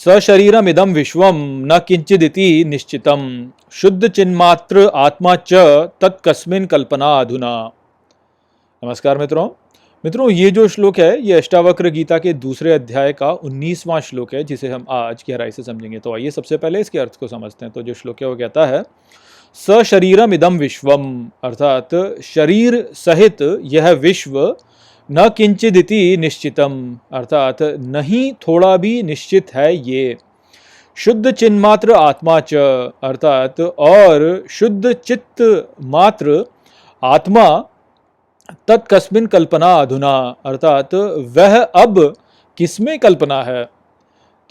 सशरीरमिदं विश्वं न किंचिदिति निश्चितम शुद्ध चिन्मात्र आत्मा च तत्कस्मिन् कल्पना अधुना। नमस्कार मित्रों। ये जो श्लोक है ये अष्टावक्र गीता के दूसरे अध्याय का 19वां श्लोक है, जिसे हम आज गहराई से समझेंगे। तो आइए सबसे पहले इसके अर्थ को समझते हैं। तो जो श्लोक है वो कहता है सशरीरम इदम विश्वम, अर्थात शरीर सहित यह विश्व, न किंचिदिति निश्चितम, अर्थात नहीं थोड़ा भी निश्चित है ये, शुद्ध चिन्मात्र आत्मा च, अर्थात और शुद्ध चित्त मात्र आत्मा, तत्कस्मिन् कल्पना अधुना, अर्थात वह अब किसमें कल्पना है।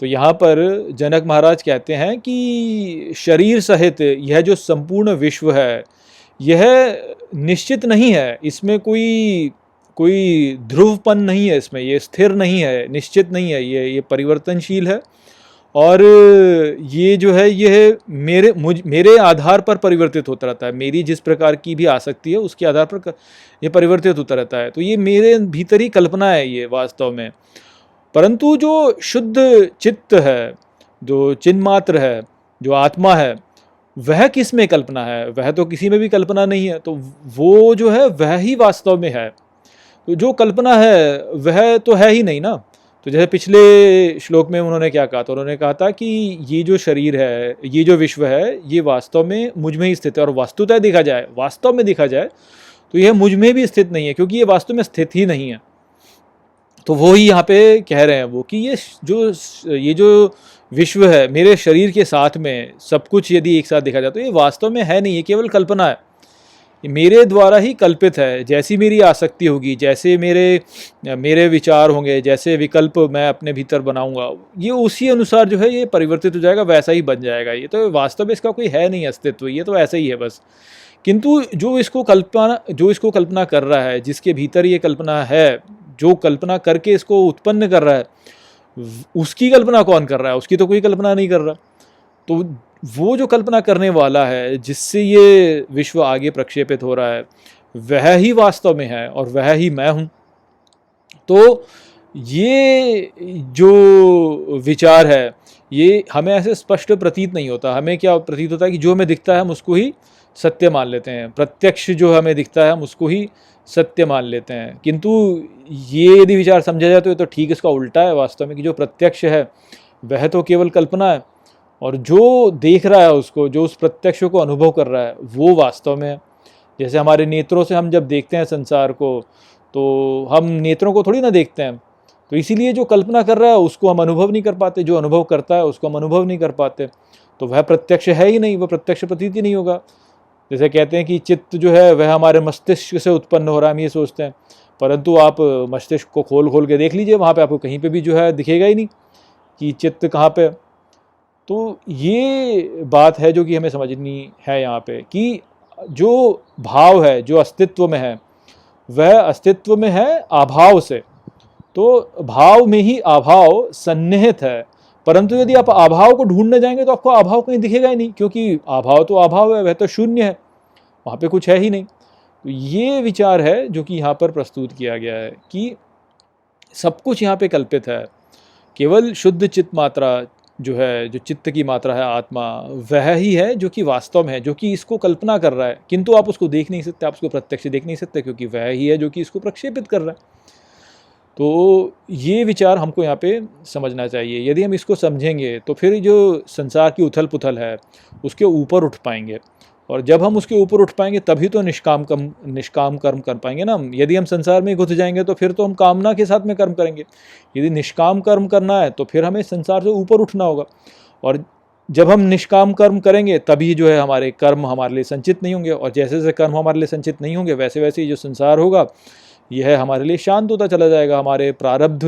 तो यहाँ पर जनक महाराज कहते हैं कि शरीर सहित यह जो संपूर्ण विश्व है यह निश्चित नहीं है, इसमें कोई ध्रुवपन नहीं है, इसमें ये स्थिर नहीं है, निश्चित नहीं है, ये परिवर्तनशील है। और ये जो है यह मेरे आधार पर परिवर्तित होता रहता है। मेरी जिस प्रकार की भी आसक्ति है उसके आधार पर ये परिवर्तित होता रहता है। तो ये मेरे भीतर ही कल्पना है ये वास्तव में। परंतु जो शुद्ध चित्त है, जो चिन्मात्र है, जो आत्मा है, वह किस में कल्पना है? वह तो किसी में भी कल्पना नहीं है। तो वो जो है वह ही वास्तव में है। तो जो कल्पना है वह तो है ही नहीं ना। तो जैसे पिछले श्लोक में उन्होंने क्या कहा, तो उन्होंने कहा था कि ये जो शरीर है, ये जो विश्व है, ये वास्तव में मुझ में ही स्थित है। और वास्तव में देखा जाए तो यह मुझ में भी स्थित नहीं है, क्योंकि ये वास्तव में स्थित ही नहीं है। तो वो ही यहाँ पे कह रहे हैं वो कि ये जो विश्व है मेरे शरीर के साथ में सब कुछ यदि एक साथ देखा जाए तो ये वास्तव में है नहीं, ये केवल कल्पना है, ये मेरे द्वारा ही कल्पित है। जैसी मेरी आसक्ति होगी, जैसे मेरे विचार होंगे, जैसे विकल्प मैं अपने भीतर बनाऊंगा, ये उसी अनुसार जो है ये परिवर्तित हो जाएगा, वैसा ही बन जाएगा। ये तो वास्तव में इसका कोई है नहीं अस्तित्व, ये तो ऐसा ही है बस। किंतु जो इसको कल्पना कर रहा है, जिसके भीतर ये कल्पना है, जो कल्पना करके इसको उत्पन्न कर रहा है, उसकी कल्पना कौन कर रहा है? उसकी तो कोई कल्पना नहीं कर रहा। तो वो जो कल्पना करने वाला है, जिससे ये विश्व आगे प्रक्षेपित हो रहा है, वह ही वास्तव में है और वह ही मैं हूँ। तो ये जो विचार है ये हमें ऐसे स्पष्ट प्रतीत नहीं होता। हमें क्या प्रतीत होता है कि जो हमें दिखता है हम उसको ही सत्य मान लेते हैं। प्रत्यक्ष जो हमें दिखता है हम उसको ही सत्य मान लेते हैं। किंतु ये यदि विचार समझा जाए तो ये तो ठीक इसका उल्टा है वास्तव में, कि जो प्रत्यक्ष है वह तो केवल कल्पना है, और जो देख रहा है उसको, जो उस प्रत्यक्ष को अनुभव कर रहा है, वो वास्तव में है। जैसे हमारे नेत्रों से हम जब देखते हैं संसार को, तो हम नेत्रों को थोड़ी ना देखते हैं। तो इसीलिए जो कल्पना कर रहा है उसको हम अनुभव नहीं कर पाते, जो अनुभव करता है उसको हम अनुभव नहीं कर पाते। तो वह प्रत्यक्ष है ही नहीं, वह प्रत्यक्ष प्रतीत ही नहीं होगा। जैसे कहते हैं कि चित्त जो है वह हमारे मस्तिष्क से उत्पन्न हो रहा है, हम ये सोचते हैं। परंतु आप मस्तिष्क को खोल के देख लीजिए, वहाँ पे आपको कहीं पे भी जो है दिखेगा ही नहीं कि चित्त कहाँ पे। तो ये बात है जो कि हमें समझनी है यहाँ पे, कि जो भाव है, जो अस्तित्व में है, वह अस्तित्व में है अभाव से। तो भाव में ही अभाव सन्निहित है। परंतु यदि आप अभाव को ढूंढने जाएंगे तो आपको अभाव कहीं दिखेगा ही नहीं, क्योंकि अभाव तो अभाव है, वह तो शून्य है, वहाँ पे कुछ है ही नहीं। तो ये विचार है जो कि यहाँ पर प्रस्तुत किया गया है कि सब कुछ यहाँ पे कल्पित है। केवल शुद्ध चित्त मात्रा जो है, जो चित्त की मात्रा है, आत्मा, वह ही है जो कि वास्तव में है, जो कि इसको कल्पना कर रहा है। किंतु आप उसको देख नहीं सकते, आप उसको प्रत्यक्ष देख नहीं सकते, क्योंकि वह ही है जो कि इसको प्रक्षेपित कर रहा है। तो ये विचार हमको यहाँ पे समझना चाहिए। यदि हम इसको समझेंगे तो फिर जो संसार की उथल पुथल है उसके ऊपर उठ पाएंगे, और जब हम उसके ऊपर उठ पाएंगे तभी तो निष्काम कर्म कर पाएंगे ना। यदि हम संसार में घुस जाएंगे तो फिर तो हम कामना के साथ में कर्म करेंगे। यदि निष्काम कर्म करना है तो फिर हमें संसार से ऊपर उठना होगा, और जब हम निष्काम कर्म करेंगे तभी जो है हमारे कर्म हमारे लिए संचित नहीं होंगे, और जैसे जैसे कर्म हमारे लिए संचित नहीं होंगे वैसे वैसे ही जो संसार होगा यह हमारे लिए शांत होता चला जाएगा। हमारे प्रारब्ध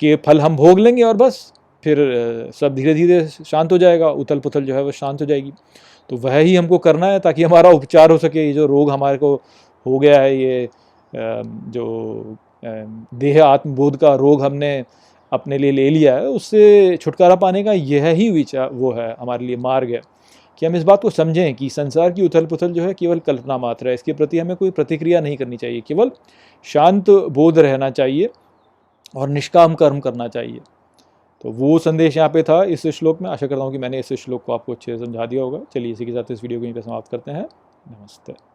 के फल हम भोग लेंगे और बस फिर सब धीरे धीरे शांत हो जाएगा, उथल पुथल जो है वह शांत हो जाएगी। तो वह ही हमको करना है ताकि हमारा उपचार हो सके। ये जो रोग हमारे को हो गया है, ये जो देह आत्मबोध का रोग हमने अपने लिए ले लिया है, उससे छुटकारा पाने का यह ही विचार वो है हमारे लिए मार्ग है, कि हम इस बात को समझें कि संसार की उथल पुथल जो है केवल कल्पना मात्र है। इसके प्रति हमें कोई प्रतिक्रिया नहीं करनी चाहिए, केवल शांत बोध रहना चाहिए और निष्काम कर्म करना चाहिए। तो वो संदेश यहाँ पे था इस श्लोक में। आशा करता हूँ कि मैंने इस श्लोक को आपको अच्छे से समझा दिया होगा। चलिए इसी के साथ इस वीडियो को यहीं पे समाप्त करते हैं। नमस्ते।